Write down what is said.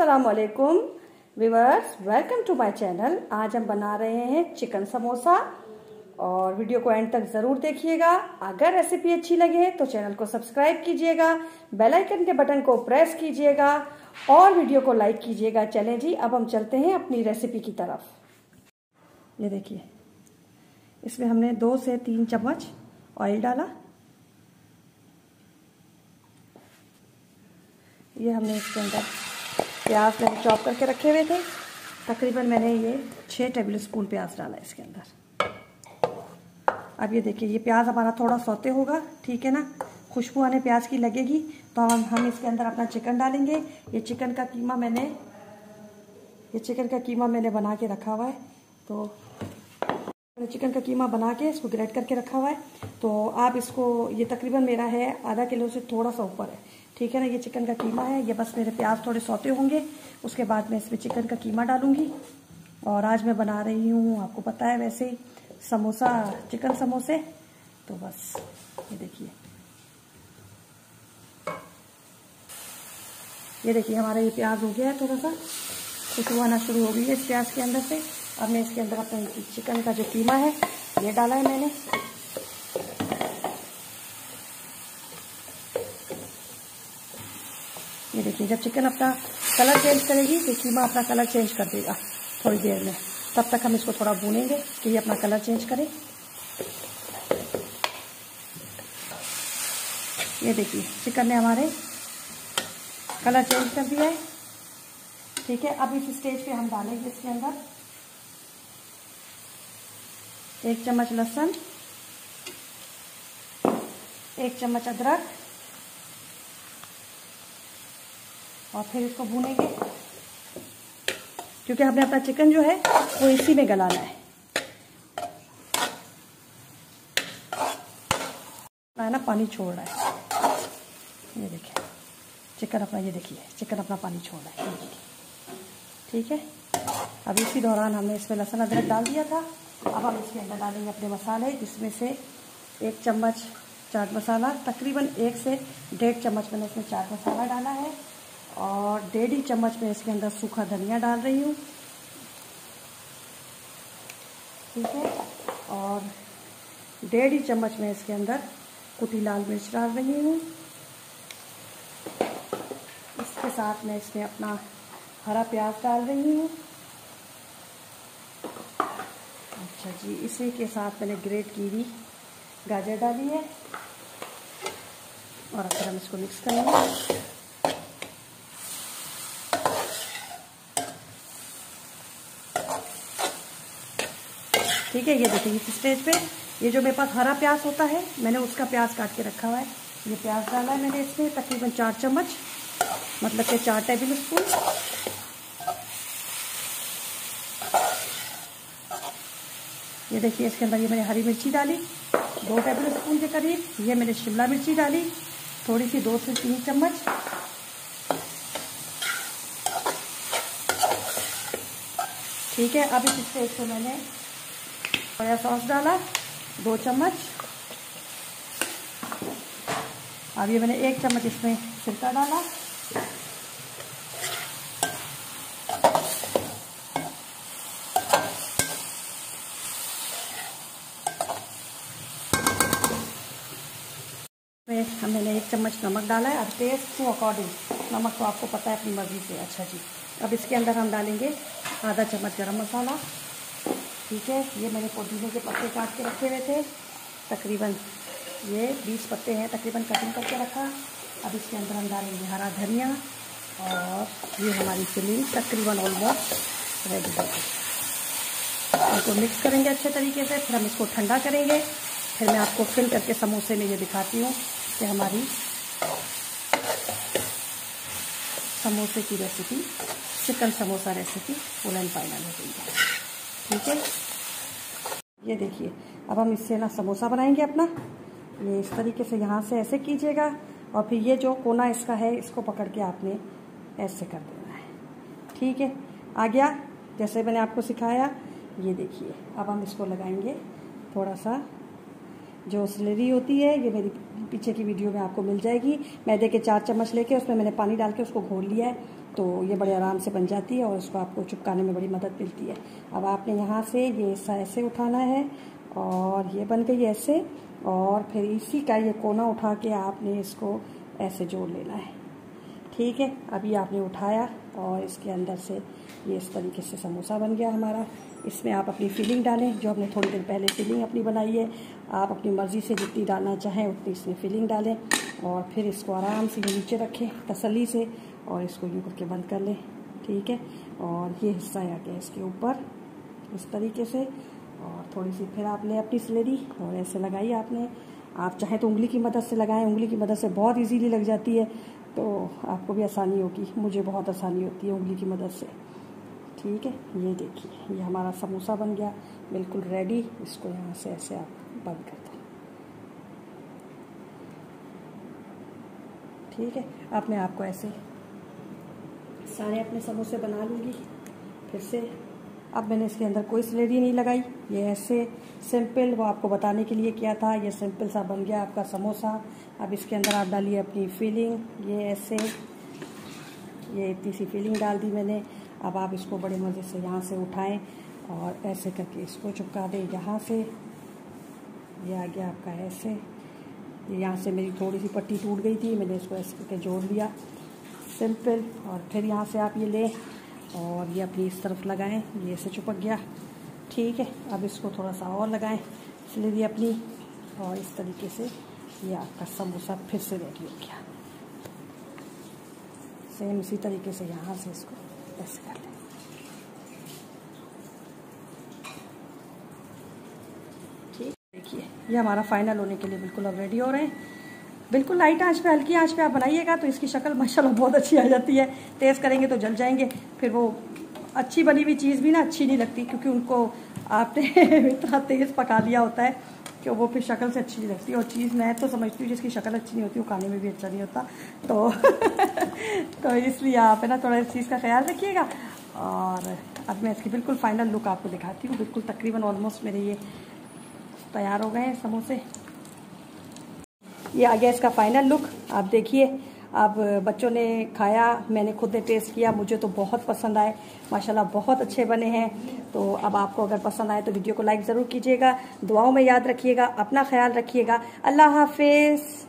अस्सलामुअलैकुम viewers, welcome to my channel. आज हम बना रहे हैं चिकन समोसा और वीडियो को एंड तक ज़रूर देखिएगा। अगर रेसिपी अच्छी लगे तो चैनल को सब्सक्राइब कीजिएगा, बेल आइकन के बटन को प्रेस कीजिएगा और वीडियो को लाइक कीजिएगा। चलें जी, अब हम चलते हैं अपनी रेसिपी की तरफ। ये देखिए, इसमें हमने 2 से 3 चम्मच ऑयल डाला। ये हमने इसके अंदर प्याज मैंने चॉप करके रखे हुए थे। तकरीबन मैंने ये 6 टेबल स्पून प्याज डाला इसके अंदर। अब ये देखिए, ये प्याज हमारा थोड़ा सौते होगा, ठीक है ना। खुशबू आने प्याज की लगेगी तो हम इसके अंदर अपना चिकन डालेंगे। ये चिकन का कीमा मैंने बना के रखा हुआ है। तो चिकन का कीमा बना के इसको ग्रेट करके रखा हुआ है। तो आप इसको, ये तकरीबन मेरा है आधा किलो से थोड़ा सा ऊपर है, ठीक है ना। ये चिकन का कीमा है। ये बस मेरे प्याज थोड़े सौते होंगे, उसके बाद मैं इसमें चिकन का कीमा डालूंगी। और आज मैं बना रही हूँ, आपको पता है वैसे ही, समोसा, चिकन समोसे। तो बस ये देखिए, हमारा ये प्याज हो गया है, थोड़ा सा खुशबू आना शुरू हो गई है इस प्याज के अंदर से। अब मैं इसके अंदर अपने चिकन का जो कीमा है ये डाला है मैंने। ये देखिए, जब चिकन अपना कलर चेंज करेगी तो कीमा अपना कलर चेंज कर देगा थोड़ी देर में। तब तक हम इसको थोड़ा भूनेंगे कि ये अपना कलर चेंज करे। ये देखिए, चिकन ने हमारे कलर चेंज कर दिया है, ठीक है। अब इस स्टेज पे हम डालेंगे इसके अंदर 1 चम्मच लहसुन, 1 चम्मच अदरक, और फिर इसको भूनेंगे क्योंकि हमने अपना चिकन जो है वो इसी में गलाना है ना, पानी छोड़ रहा है। ये देखिए चिकन अपना, ये देखिए चिकन अपना पानी छोड़ रहा है, ये देखिए, ठीक है। अब इसी दौरान हमने इसमें लहसुन अदरक डाल दिया था। अब हम इसके अंदर डालेंगे अपने मसाले, जिसमें से 1 चम्मच चाट मसाला, तकरीबन 1 से 1.5 चम्मच मैंने इसमें चाट मसाला डाला है। और 1.5 चम्मच में इसके अंदर सूखा धनिया डाल रही हूँ, ठीक है। और 1.5 चम्मच में इसके अंदर कुटी लाल मिर्च डाल रही हूँ। इसके साथ मैं इसमें अपना हरा प्याज डाल रही हूँ। अच्छा जी, इसी के साथ मैंने ग्रेट की हुई गाजर डाली है और फिर हम इसको मिक्स करेंगे। ठीक है, ये देखिए, इस स्टेज पे ये जो मेरे पास हरा प्याज होता है, मैंने उसका प्याज काट के रखा हुआ है। ये प्याज डाला है मैंने इसमें तकरीबन 4 चम्मच, मतलब कि 4 टेबल स्पून। ये देखिए, इसके अंदर ये मैंने हरी मिर्ची डाली 2 टेबल स्पून के करीब। ये मैंने शिमला मिर्ची डाली थोड़ी सी, 2 से 3 चम्मच। ठीक है, अब इस स्टेज पे मैंने सोया सॉस डाला 2 चम्मच। अब ये मैंने 1 चम्मच इसमें सिरका डाला। मैंने 1 चम्मच नमक डाला है। अब टेस्ट टू अकॉर्डिंग, नमक तो आपको पता है अपनी मर्जी से। अच्छा जी, अब इसके अंदर हम डालेंगे आधा चम्मच गरम मसाला, ठीक है। ये मैंने पुदीने के पत्ते काट के रखे हुए थे, तकरीबन ये 20 पत्ते हैं तकरीबन कटिंग करके रखा। अब इसके अंदर हम डालेंगे हरा धनिया और ये हमारी फिलिंग तकरीबन ऑलमोस्ट रेडी है। इनको मिक्स करेंगे अच्छे तरीके से, फिर हम इसको ठंडा करेंगे। फिर मैं आपको फिल करके समोसे में ये दिखाती हूँ कि हमारी समोसे की recipe, chicken samosa recipe full and final हो गई है, ठीक है। ये देखिए, अब हम इससे ना समोसा बनाएंगे अपना। ये इस तरीके से यहाँ से ऐसे कीजिएगा और फिर ये जो कोना इसका है इसको पकड़ के आपने ऐसे कर देना है, ठीक है। आ गया जैसे मैंने आपको सिखाया। ये देखिए, अब हम इसको लगाएंगे थोड़ा सा, जो स्लरी होती है, ये मेरी पीछे की वीडियो में आपको मिल जाएगी। मैदे के 4 चम्मच लेके उसमें मैंने पानी डाल के उसको घोल लिया है। तो ये बड़े आराम से बन जाती है और इसको आपको चिपकाने में बड़ी मदद मिलती है। अब आपने यहाँ से ये हिस्सा ऐसे उठाना है और ये बन गई ऐसे, और फिर इसी का ये कोना उठा के आपने इसको ऐसे जोड़ लेना है। ठीक है, अभी आपने उठाया और इसके अंदर से ये इस तरीके से समोसा बन गया हमारा। इसमें आप अपनी फिलिंग डालें, जो हमने थोड़ी देर पहले फिलिंग अपनी बनाई है। आप अपनी मर्ज़ी से जितनी डालना चाहें उतनी इसमें फिलिंग डालें और फिर इसको आराम से नीचे रखें तसल्ली से और इसको यूँ करके बंद कर लें। ठीक है, और ये हिस्सा आ गया इसके ऊपर इस तरीके से, और थोड़ी सी फिर आपने अपनी स्लेरी और ऐसे लगाई आपने। आप चाहें तो उंगली की मदद से लगाएं, उंगली की मदद से बहुत इजीली लग जाती है, तो आपको भी आसानी होगी। मुझे बहुत आसानी होती है उंगली की मदद से। ठीक है, ये देखिए ये हमारा समोसा बन गया बिल्कुल रेडी। इसको यहाँ से ऐसे आप बंद कर दें। ठीक है, अब मैं आपको ऐसे सारे अपने समोसे बना लूँगी फिर से। अब मैंने इसके अंदर कोई स्लेरी नहीं लगाई, ये ऐसे सिंपल, वो आपको बताने के लिए किया था। ये सिंपल सा बन गया आपका समोसा। अब इसके अंदर आप डालिए अपनी फिलिंग, ये ऐसे, ये इतनी सी फिलिंग डाल दी मैंने। अब आप इसको बड़े मज़े से यहाँ से उठाएं और ऐसे करके इसको चिपका दें यहाँ से। ये आ गया आपका ऐसे। यहाँ से मेरी थोड़ी सी पट्टी टूट गई थी, मैंने इसको ऐसे करके जोड़ लिया सिंपल। और फिर यहाँ से आप ये लें और ये अपनी इस तरफ लगाएं, ये ऐसे चिपक गया। ठीक है, अब इसको थोड़ा सा और लगाएं स्लेरी अपनी, और इस तरीके से ये आपका समोसा फिर से रेडी हो गया। सेम इसी तरीके से यहाँ से इसको ऐसे कर लें। ठीक, देखिए ये हमारा फाइनल होने के लिए बिल्कुल अब रेडी हो रहे हैं। बिल्कुल लाइट आंच पे, हल्की आंच पे आप बनाइएगा तो इसकी शक्ल माशाल्लाह बहुत अच्छी आ जाती है। तेज़ करेंगे तो जल जाएंगे, फिर वो अच्छी बनी हुई चीज़ भी ना अच्छी नहीं लगती, क्योंकि उनको आपने इतना तेज़ पका लिया होता है कि वो फिर शक्ल से अच्छी नहीं लगती। और चीज़ मैं तो समझती हूँ जिसकी शक्ल अच्छी नहीं होती वो खाने में भी अच्छा नहीं होता। तो तो इसलिए आप है ना थोड़ा इस चीज़ का ख्याल रखिएगा। और अब मैं इसकी बिल्कुल फाइनल लुक आपको दिखाती हूँ। बिल्कुल तकरीबन ऑलमोस्ट मेरे ये तैयार हो गए हैं समोसे। ये आ गया इसका फाइनल लुक, आप देखिए। अब बच्चों ने खाया, मैंने खुद ने टेस्ट किया, मुझे तो बहुत पसंद आए माशाल्लाह, बहुत अच्छे बने हैं। तो अब आपको अगर पसंद आए तो वीडियो को लाइक ज़रूर कीजिएगा, दुआओं में याद रखिएगा, अपना ख्याल रखिएगा। अल्लाह हाफिज़।